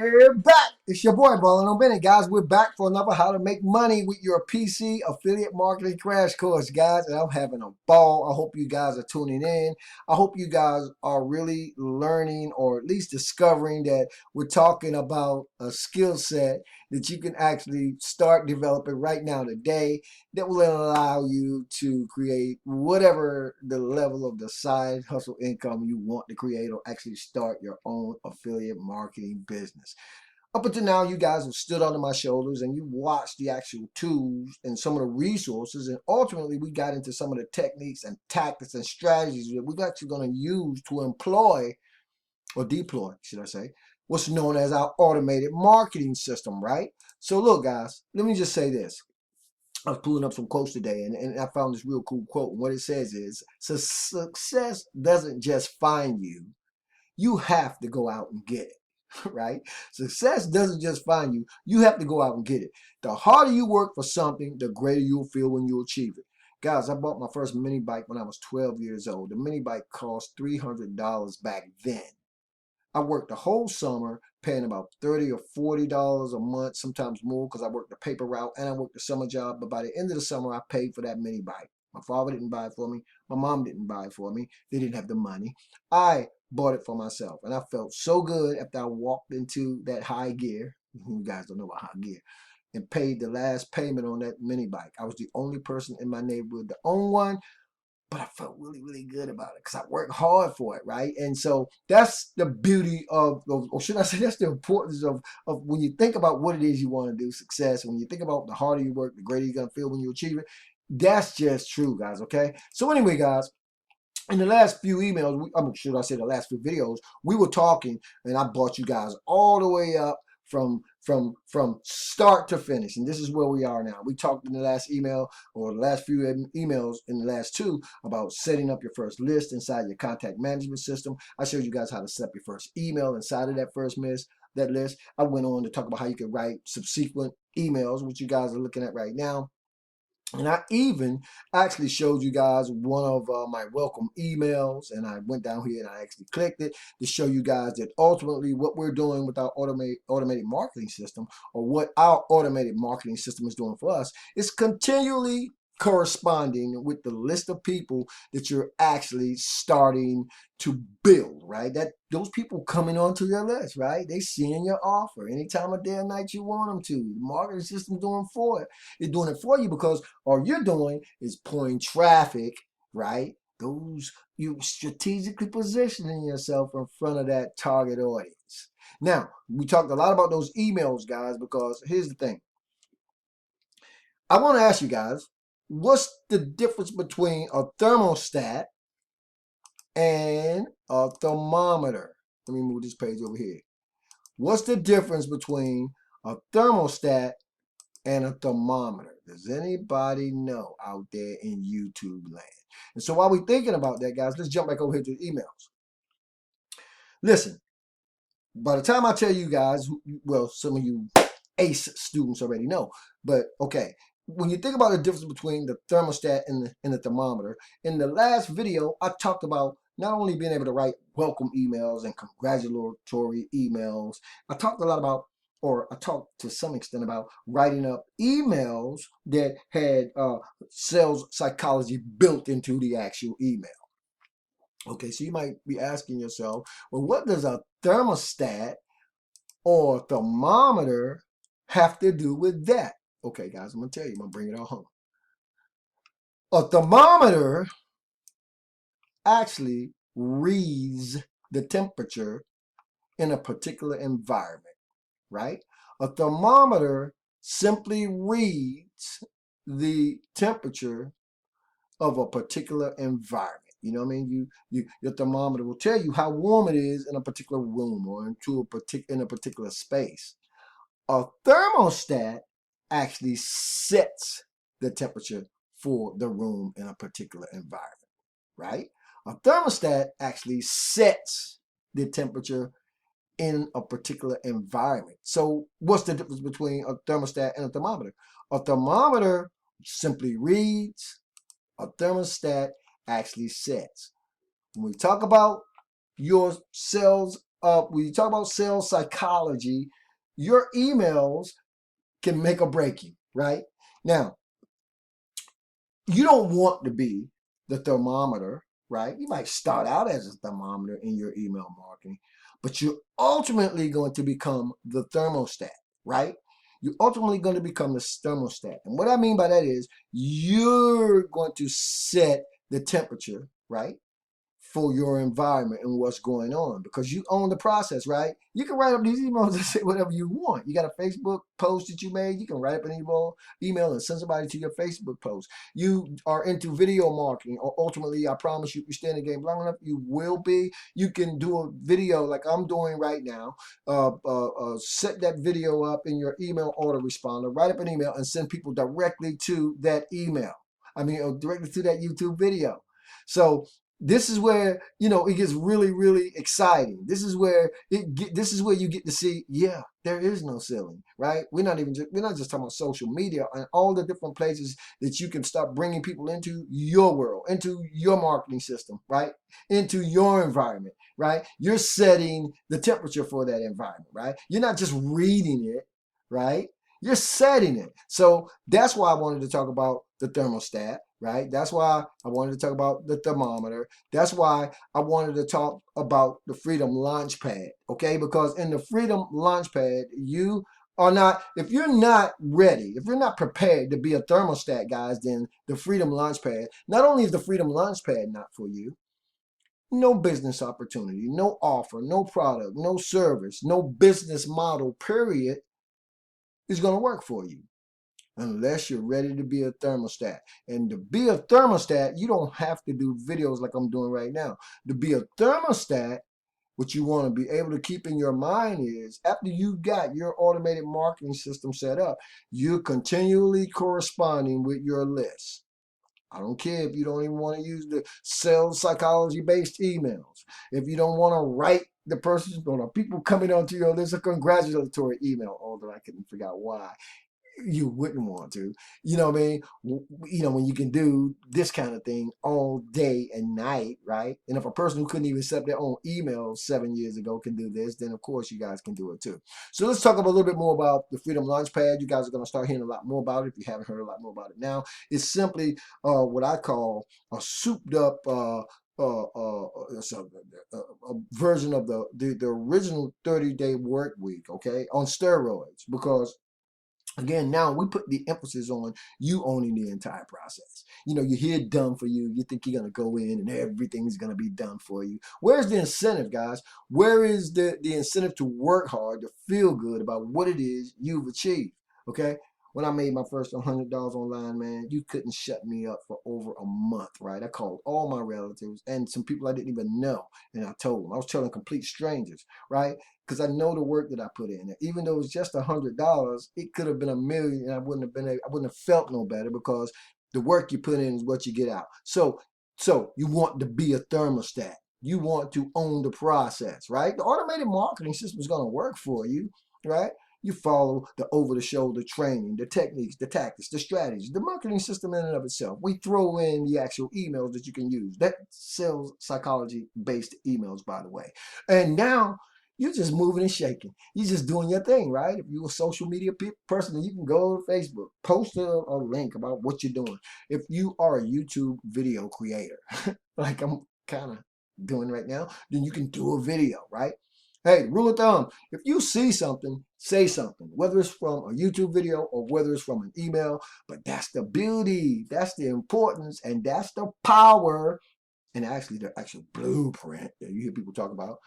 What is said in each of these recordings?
We're back. It's your boy, Marlon O Bennett. Guys, we're back for another How to Make Money with Your PC Affiliate Marketing Crash Course, guys. And I'm having a ball. I hope you guys are tuning in. I hope you guys are really learning or at least discovering that we're talking about a skill set that you can actually start developing right now today that will allow you to create whatever the level of the side hustle income you want to create or actually start your own affiliate marketing business. Up until now, you guys have stood under my shoulders and you watched the actual tools and some of the resources, and ultimately we got into some of the techniques and tactics and strategies that we're actually going to use to employ or deploy, should I say, what's known as our automated marketing system, right? So look, guys, let me just say this. I was pulling up some quotes today, and I found this real cool quote. And what it says is, success doesn't just find you. You have to go out and get it. Right? Success doesn't just find you. You have to go out and get it. The harder you work for something, the greater you'll feel when you achieve it. Guys, I bought my first mini bike when I was 12 years old. The mini bike cost $300 back then. I worked the whole summer paying about $30 or $40 a month, sometimes more, because I worked the paper route and I worked the summer job. But by the end of the summer, I paid for that mini bike. My father didn't buy it for me. My mom didn't buy it for me. They didn't have the money. I bought it for myself. And I felt so good after I walked into that high gear. You guys don't know about high gear. And paid the last payment on that mini bike. I was the only person in my neighborhood to own one. But I felt really, really good about it because I worked hard for it, right? And so that's the beauty of, or should I say, that's the importance of when you think about what it is you want to do, success. When you think about the harder you work, the greater you're going to feel when you achieve it. That's just true, guys, okay? So anyway, guys, in the last few emails, should I say the last few videos, we were talking, and I brought you guys all the way up from start to finish, and this is where we are now. We talked in the last email or the last few emails in the last two about setting up your first list inside your contact management system. I showed you guys how to set up your first email inside of that first list. I went on to talk about how you could write subsequent emails, which you guys are looking at right now. And I even actually showed you guys one of my welcome emails, and I went down here and I actually clicked it to show you guys that ultimately what we're doing with our automated marketing system, or what our automated marketing system is doing for us, is continually corresponding with the list of people that you're actually starting to build, right? That those people coming onto your list, right? They seeing your offer any time of day or night you want them to. The marketing system's doing for it. It's doing it for you because all you're doing is pulling traffic, right? You strategically positioning yourself in front of that target audience. Now, we talked a lot about those emails, guys, because here's the thing. I want to ask you guys, what's the difference between a thermostat and a thermometer? Let me move this page over here. What's the difference between a thermostat and a thermometer? Does anybody know out there in YouTube land? And so while we're thinking about that, guys, let's jump back over here to the emails. Listen, by the time I tell you guys, well, some of you ACE students already know, but okay. When you think about the difference between the thermostat and the thermometer, in the last video, I talked about not only being able to write welcome emails and congratulatory emails, I talked a lot about, or I talked to some extent about writing up emails that had sales psychology built into the actual email. Okay, so you might be asking yourself, well, what does a thermostat or thermometer have to do with that? Okay, guys, I'm going to tell you. I'm going to bring it all home. A thermometer actually reads the temperature in a particular environment, right? A thermometer simply reads the temperature of a particular environment. You know what I mean? Your thermometer will tell you how warm it is in a particular room or in a particular space. A thermostat actually sets the temperature for the room in a particular environment, right? A thermostat actually sets the temperature in a particular environment. So what's the difference between a thermostat and a thermometer? A thermometer simply reads, a thermostat actually sets. When we talk about your sales when you talk about sales psychology, your emails can make or break you, right? Now, you don't want to be the thermometer, right? You might start out as a thermometer in your email marketing, but you're ultimately going to become the thermostat, right? You're ultimately going to become the thermostat. And what I mean by that is you're going to set the temperature, right, for your environment and what's going on, because you own the process, right? You can write up these emails and say whatever you want. You got a Facebook post that you made, you can write up an email and send somebody to your Facebook post. You are into video marketing, or ultimately, I promise you, if you stay in the game long enough, you will be. You can do a video like I'm doing right now. Set that video up in your email autoresponder, write up an email and send people directly to that email. Directly to that YouTube video. So this is where, it gets really, really exciting. This is where you get to see, yeah, there is no ceiling, right? We're not just talking about social media and all the different places that you can start bringing people into your world, into your marketing system, right? Into your environment, right? You're setting the temperature for that environment, right? You're not just reading it, right? You're setting it. So that's why I wanted to talk about the thermostat, right? That's why I wanted to talk about the thermometer. That's why I wanted to talk about the Freedom Launchpad, okay? Because in the Freedom Launchpad, if you're not ready, if you're not prepared to be a thermostat, guys, then the Freedom Launchpad, not only is the Freedom Launchpad not for you, no business opportunity, no offer, no product, no service, no business model, period, is going to work for you unless you're ready to be a thermostat. And to be a thermostat, you don't have to do videos like I'm doing right now. To be a thermostat, what you want to be able to keep in your mind is, after you've got your automated marketing system set up, you're continually corresponding with your list. I don't care if you don't even want to use the sales psychology based emails. If you don't want to write the person, people coming onto your list, a congratulatory email, although I couldn't figure out why you wouldn't want to. You know what I mean? When you can do this kind of thing all day and night, right? And if a person who couldn't even accept their own email 7 years ago can do this, then of course you guys can do it too. So let's talk a little bit more about the Freedom Launchpad. You guys are going to start hearing a lot more about it if you haven't heard a lot more about it now. It's simply what I call a souped up it's a version of the original 30-day work week, okay, on steroids, because again, now we put the emphasis on you owning the entire process. You hear it done for you. You think you're going to go in and everything's going to be done for you. Where's the incentive, guys? Where is the incentive to work hard, to feel good about what it is you've achieved? Okay? When I made my first $100 online, man, you couldn't shut me up for over a month, right? I called all my relatives and some people I didn't even know, and I told them. I was telling complete strangers, right? Because I know the work that I put in. Even though it's just $100, it could have been $1 million, and I wouldn't have felt no better, because the work you put in is what you get out. So you want to be a thermostat. You want to own the process, right? The automated marketing system is going to work for you, right? You follow the over-the-shoulder training, the techniques, the tactics, the strategies, the marketing system in and of itself. We throw in the actual emails that you can use. That sales psychology-based emails, by the way. And now you're just moving and shaking. You're just doing your thing, right? If you're a social media person, you can go to Facebook, post a link about what you're doing. If you are a YouTube video creator, like I'm kind of doing right now, then you can do a video, right? Hey, rule of thumb, if you see something, say something, whether it's from a YouTube video or whether it's from an email. But that's the beauty, that's the importance, and that's the power, and actually the actual blueprint that you hear people talk about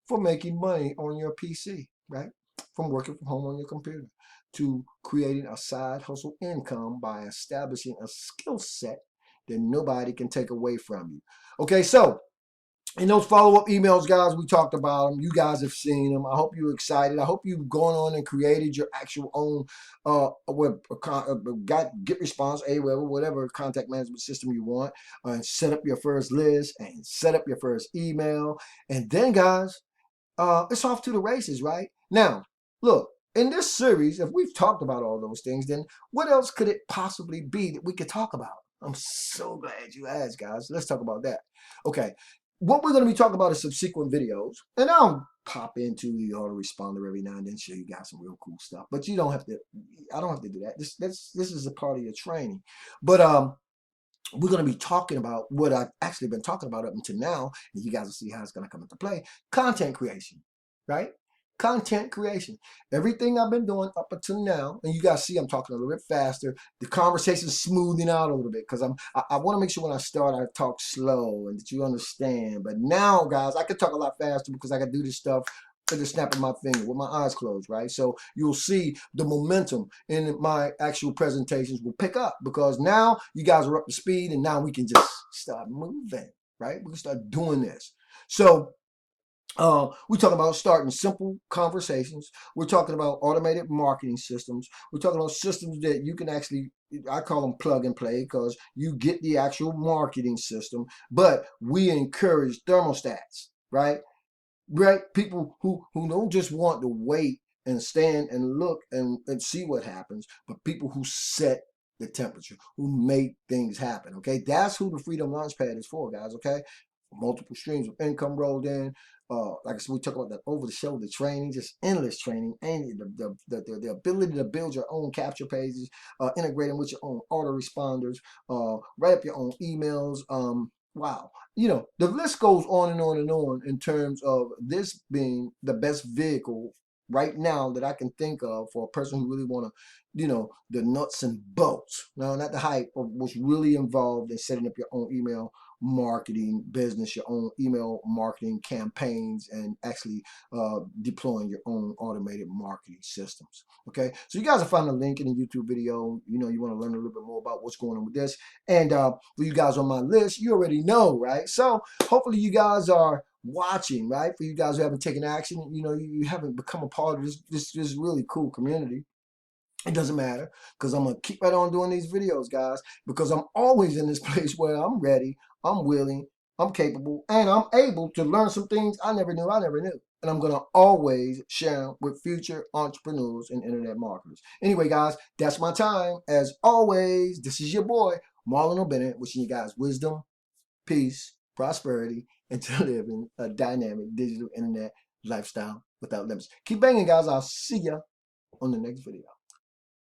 for making money on your PC, right? From working from home on your computer to creating a side hustle income by establishing a skill set that nobody can take away from you. Okay, so in those follow-up emails, guys, we talked about them. You guys have seen them. I hope you're excited. I hope you've gone on and created your actual own GetResponse, Aweber, whatever contact management system you want, and set up your first list and set up your first email. And then, guys, it's off to the races, right? Now, look, in this series, if we've talked about all those things, then what else could it possibly be that we could talk about? I'm so glad you asked, guys. Let's talk about that. Okay. what we're going to be talking about in subsequent videos, and I'll pop into the autoresponder every now and then, show you guys some real cool stuff. But you don't have to. I don't have to do that. This is a part of your training. But we're going to be talking about what I've actually been talking about up until now, and you guys will see how it's going to come into play. Content creation, right? Content creation. Everything I've been doing up until now, and you guys see I'm talking a little bit faster. The conversation's smoothing out a little bit because I want to make sure when I start I talk slow and that you understand. But now, guys, I can talk a lot faster because I can do this stuff at the snap of my finger with my eyes closed, right? So you'll see the momentum in my actual presentations will pick up because now you guys are up to speed and now we can just start moving, right? We can start doing this. So we're talking about starting simple conversations. We're talking about automated marketing systems. We're talking about systems that you can actually, I call them plug and play because you get the actual marketing system, but we encourage thermostats, right? Right? People who don't just want to wait and stand and look and see what happens, but people who set the temperature, who make things happen. Okay, that's who the Freedom Launchpad is for, guys. Okay, multiple streams of income rolled in. Like I said, we talk about that over the shoulder training, just endless training, and the ability to build your own capture pages, integrating with your own autoresponders, write up your own emails. Wow, you know, the list goes on and on and on in terms of this being the best vehicle right now that I can think of for a person who really want to, you know, the nuts and bolts. No, not the hype, but what's really involved in setting up your own email marketing business, your own email marketing campaigns, and actually deploying your own automated marketing systems. Okay, so you guys will find a link in the YouTube video. You know, you want to learn a little bit more about what's going on with this. And for you guys on my list, you already know, right? So hopefully you guys are watching, right? For you guys who haven't taken action, you know, you haven't become a part of this really cool community. It doesn't matter because I'm going to keep right on doing these videos, guys, because I'm always in this place where I'm ready, I'm willing, I'm capable, and I'm able to learn some things I never knew. And I'm going to always share them with future entrepreneurs and internet marketers. Anyway, guys, that's my time. As always, this is your boy, Marlon O Bennett, wishing you guys wisdom, peace, prosperity, and to live in a dynamic digital internet lifestyle without limits. Keep banging, guys. I'll see ya on the next video.